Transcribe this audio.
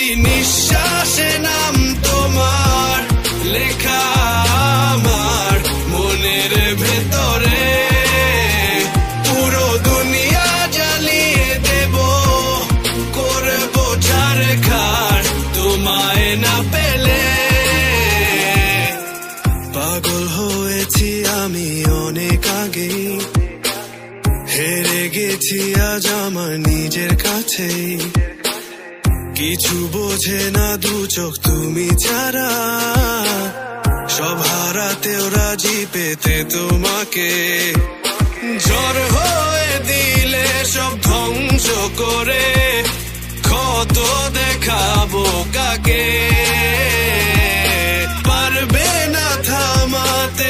প্রতি নিঃশ্বাসে নাম তোমার লেখা আমার মনের ভেতরে। পুরো দুনিয়া জ্বালিয়ে দেব, করব ছারখার তোমায় না পেলে। পাগল হয়েছি আমি অনেক আগে, হেরে গেছি আজ আমার নিজের কাছে। কিছু বোঝে না দু চোখ তুমি ছাড়া, সব হারাতেও রাজি পেতে তোমাকে। ঝড় হয়ে দিলে সব ধ্বংস করে, ক্ষত দেখাবো কাকে।